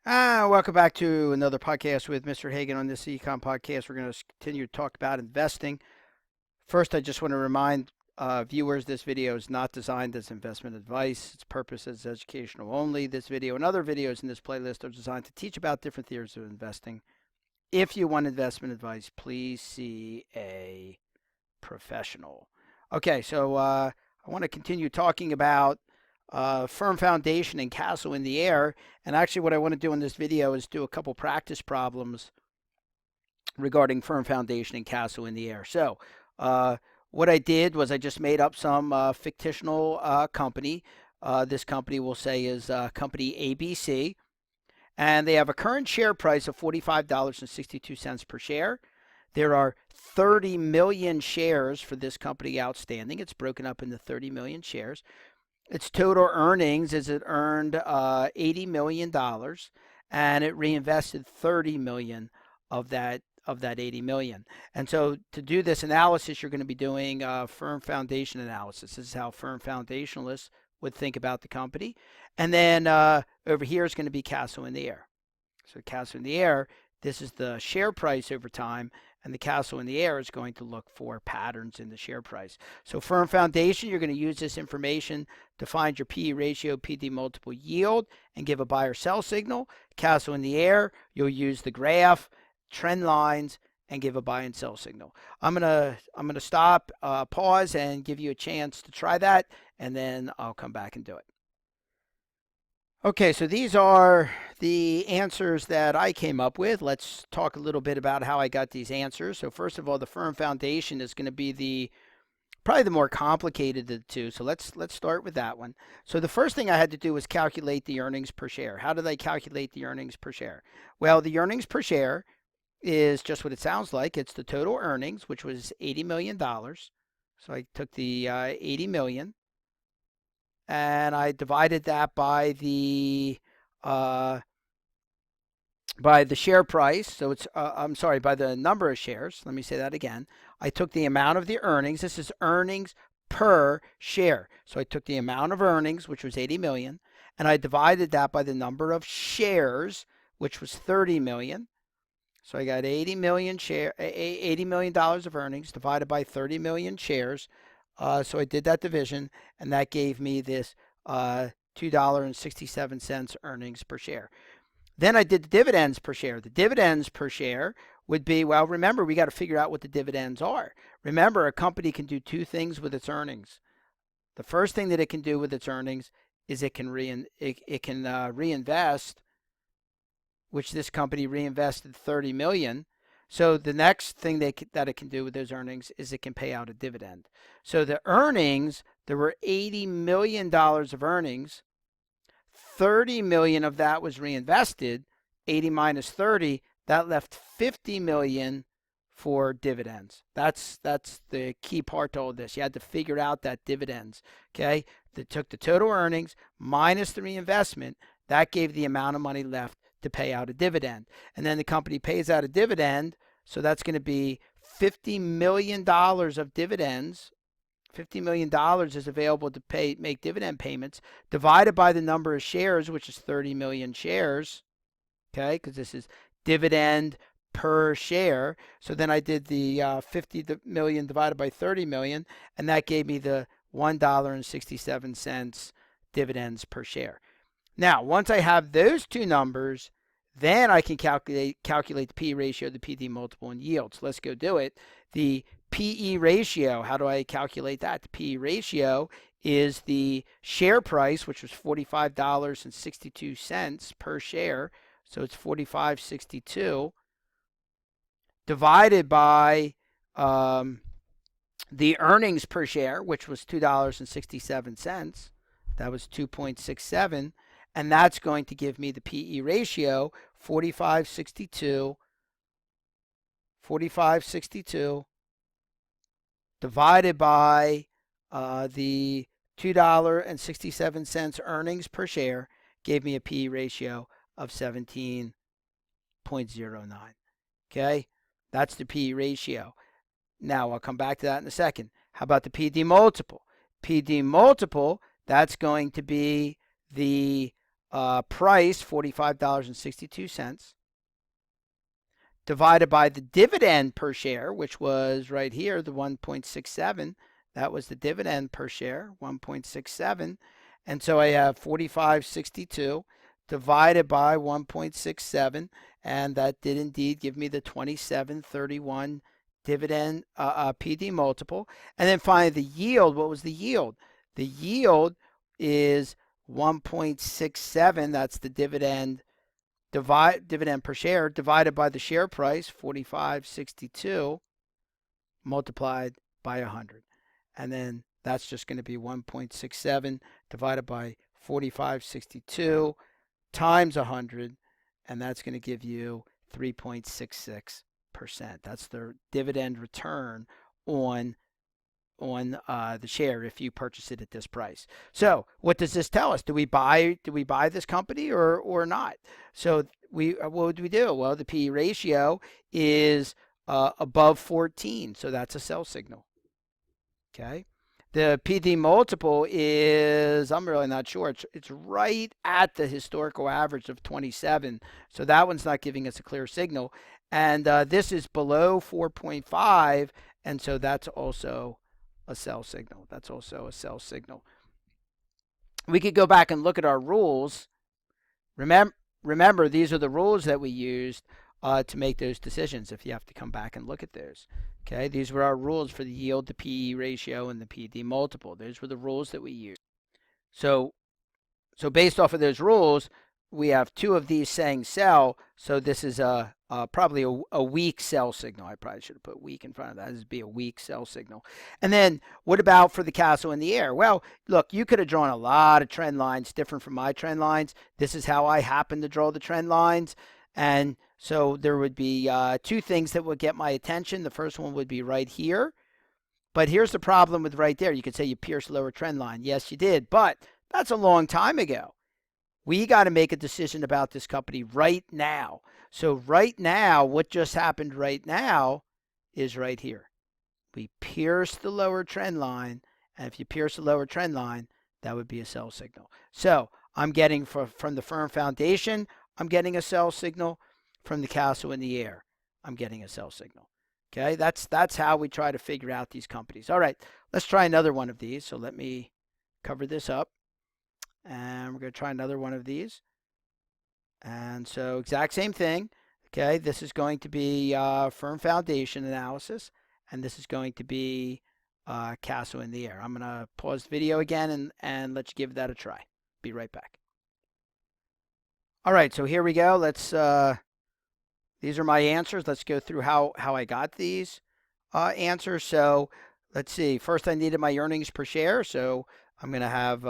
Welcome back to another podcast with Mr. Hagan. On this Econ podcast, we're going to continue to talk about investing. First, I just want to remind viewers this video is not designed as investment advice. Its purpose is educational only. This video and other videos in this playlist are designed to teach about different theories of investing. If you want investment advice, please see a professional. Okay, so I want to continue talking about firm foundation and castle in the air. And actually what I want to do in this video is do a couple practice problems regarding firm foundation and castle in the air. So what I did was I just made up some fictional company. This company we'll say is company ABC. And they have a current share price of $45.62 per share. There are 30 million shares for this company outstanding. It's broken up into 30 million shares. Its total earnings is it earned $80 million, and it reinvested 30 million of that 80 million. And so to do this analysis, you're going to be doing firm foundation analysis. This is how firm foundationalists would think about the company. And then over here is going to be castle in the air. So castle in the air, this is the share price over time, and the castle in the air is going to look for patterns in the share price. So firm foundation, you're going to use this information to find your PE ratio, PD multiple, yield, and give a buy or sell signal. Castle in the air, you'll use the graph, trend lines, and give a buy and sell signal. I'm gonna stop, pause, and give you a chance to try that, and then I'll come back and do it. Okay, so these are the answers that I came up with. Let's talk a little bit about how I got these answers. So first of all, the firm foundation is going to be probably the more complicated of the two. So let's start with that one. So the first thing I had to do was calculate the earnings per share. How did I calculate the earnings per share? Well, the earnings per share is just what it sounds like. It's the total earnings, which was $80 million. So I took the 80 million and I divided that by the share price. So it's I'm sorry, by the number of shares. Let me say that again. I took the amount of the earnings. This is earnings per share. So I took the amount of earnings, which was 80 million, and I divided that by the number of shares, which was 30 million. So I got 80 million $80 million of earnings divided by 30 million shares. So I did that division, and that gave me this $2.67 earnings per share. Then I did the dividends per share. The dividends per share would be, well, remember, we got to figure out what the dividends are. Remember, a company can do two things with its earnings. The first thing that it can do with its earnings is it can reinvest, which this company reinvested 30 million. So the next thing that it can do with those earnings is it can pay out a dividend. So the earnings, there were $80 million of earnings. 30 million of that was reinvested. 80 minus 30, that left 50 million for dividends. That's the key part to all this. You had to figure out that dividends. Okay, that took the total earnings minus the reinvestment. That gave the amount of money left to pay out a dividend. And then the company pays out a dividend, so that's going to be $50 million of dividends. $50 million is available to make dividend payments, divided by the number of shares, which is 30 million shares, okay, because this is dividend per share. So then I did the 50 million divided by 30 million, and that gave me the $1.67 dividends per share. Now, once I have those two numbers, then I can calculate the P ratio, the PD multiple, and yield. So let's go do it. The PE ratio, how do I calculate that? The PE ratio is the share price, which was $45.62 per share. So it's $45.62 divided by the earnings per share, which was $2.67. That was 2.67. And that's going to give me the PE ratio, 45.62 divided by the $2.67 earnings per share, gave me a PE ratio of 17.09. Okay, that's the PE ratio. Now, I'll come back to that in a second. How about the PD multiple? PD multiple, that's going to be the price, $45.62, divided by the dividend per share, which was right here, the 1.67. That was the dividend per share, 1.67. And so I have 45.62 divided by 1.67, and that did indeed give me the 27.31 dividend PD multiple. And then finally, the yield. What was the yield? The yield is 1.67. That's the dividend per share divided by the share price, 45.62, multiplied by 100. And then that's just going to be 1.67 divided by 45.62 times 100, and that's going to give you 3.66%. That's the dividend return on the share if you purchase it at this price. So what does this tell us? Do we buy this company or not? So what would we do? Well, the PE ratio is above 14, so that's a sell signal. Okay. The PD multiple is, I'm really not sure. It's right at the historical average of 27. So that one's not giving us a clear signal. And this is below 4.5. And so that's also a sell signal. That's also a sell signal. We could go back and look at our rules. Remember, these are the rules that we used to make those decisions if you have to come back and look at those. Okay, these were our rules for the yield to PE ratio and the PD multiple. Those were the rules that we used. So based off of those rules, we have two of these saying sell. So this is probably a weak sell signal. I probably should have put weak in front of that. This would be a weak sell signal. And then what about for the castle in the air? Well, look, you could have drawn a lot of trend lines different from my trend lines. This is how I happen to draw the trend lines. And so there would be two things that would get my attention. The first one would be right here. But here's the problem with right there. You could say you pierced lower trend line. Yes, you did. But that's a long time ago. We got to make a decision about this company right now. So right now, what just happened right now is right here. We pierced the lower trend line. And if you pierce the lower trend line, that would be a sell signal. So I'm getting from the firm foundation, I'm getting a sell signal. From the castle in the air, I'm getting a sell signal. Okay, that's how we try to figure out these companies. All right, let's try another one of these. So let me cover this up. And we're going to try another one of these. And so exact same thing. Okay, this is going to be firm foundation analysis. And this is going to be castle in the air. I'm going to pause the video again and let's give that a try. Be right back. All right, so here we go. Let's... These are my answers. Let's go through how I got these answers. So let's see. First, I needed my earnings per share. So I'm going to have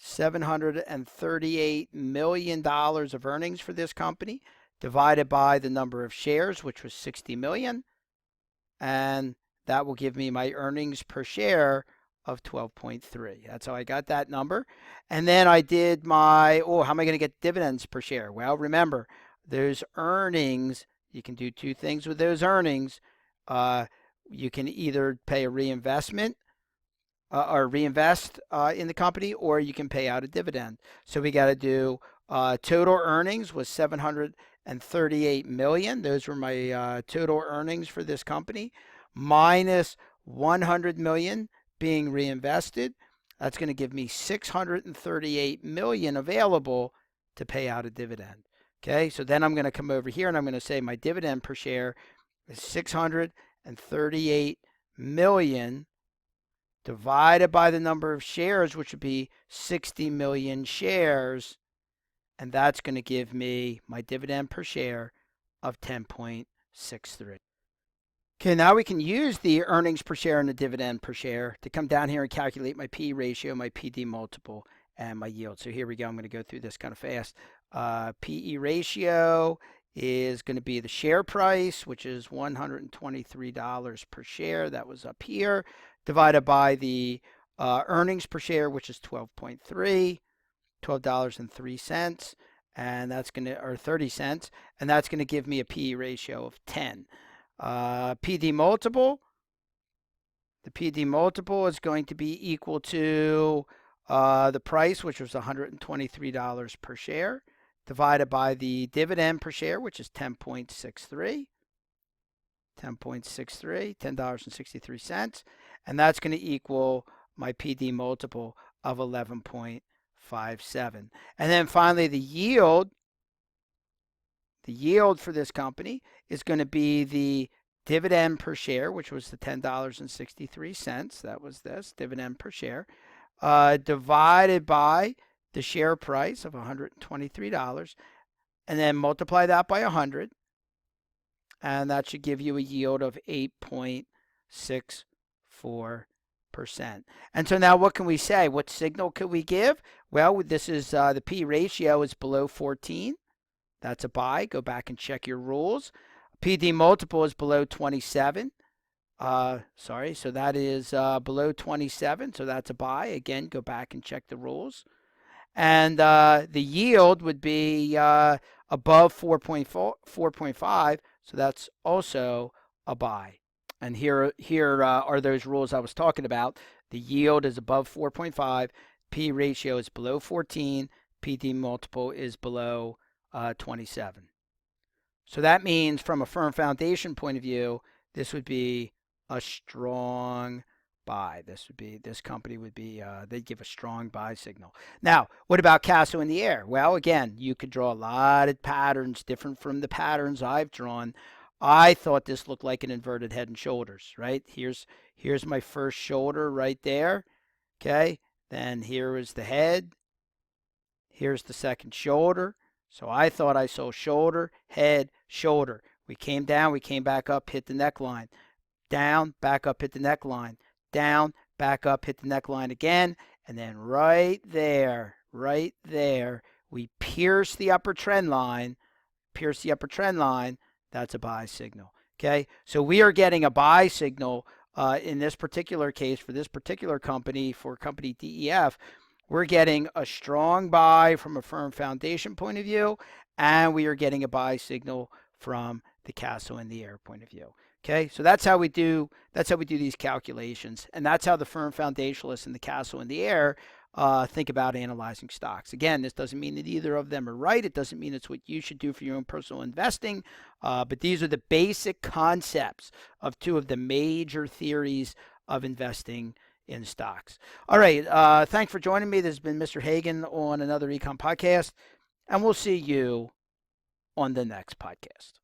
$738 million of earnings for this company divided by the number of shares, which was 60 million. And that will give me my earnings per share of 12.3. That's how I got that number. And then I did my, how am I going to get dividends per share? Well, remember, those earnings, you can do two things with those earnings. You can either pay a reinvestment or reinvest in the company, or you can pay out a dividend. So we got to do total earnings was 738 million. Those were my total earnings for this company, minus 100 million being reinvested. That's going to give me 638 million available to pay out a dividend. Okay, so then I'm going to come over here and I'm going to say my dividend per share is 638 million divided by the number of shares, which would be 60 million shares. And that's going to give me my dividend per share of 10.63. Okay, now we can use the earnings per share and the dividend per share to come down here and calculate my P ratio, my PD multiple, and my yield. So here we go. I'm going to go through this kind of fast. PE ratio is going to be the share price, which is $123 per share. That was up here, divided by the earnings per share, which is $12.03, and that's going to, or 30 cents, and that's going to give me a PE ratio of 10. PD multiple, the PD multiple is going to be equal to The price, which was $123 per share, divided by the dividend per share, which is 10.63, $10.63, and that's going to equal my PD multiple of 11.57. And then finally, the yield for this company is going to be the dividend per share, which was the $10.63. That was this dividend per share, divided by the share price of $123, and then multiply that by 100, and that should give you a yield of 8.64%. And so now what can we say? What signal could we give? Well, this is the P ratio is below 14. That's a buy. Go back and check your rules. PD multiple is below 27. So that is below 27. So that's a buy. Again, go back and check the rules. And the yield would be above 4.5. So that's also a buy. And here are those rules I was talking about. The yield is above 4.5. P ratio is below 14. PD multiple is below 27. So that means from a firm foundation point of view, this would be a strong buy. This company would be, they'd give a strong buy signal. Now, what about Casso in the air? Well, again, you could draw a lot of patterns different from the patterns I've drawn. I thought this looked like an inverted head and shoulders, right? Here's my first shoulder right there, okay? Then here is the head. Here's the second shoulder. So I thought I saw shoulder, head, shoulder. We came down, we came back up, hit the neckline. Down, back up, hit the neckline. Down, back up, hit the neckline again. And then right there, we pierce the upper trend line. That's a buy signal. Okay, so we are getting a buy signal in this particular case for this particular company, for company DEF. We're getting a strong buy from a firm foundation point of view, and we are getting a buy signal from the Casso in the air point of view. Okay, so that's how we do these calculations, and that's how the firm foundationalists and the Casso in the air think about analyzing stocks. Again, this doesn't mean that either of them are right. It doesn't mean it's what you should do for your own personal investing, but these are the basic concepts of two of the major theories of investing in stocks. All right, thanks for joining me. This has been Mr. Hagan on another Econ podcast, and we'll see you on the next podcast.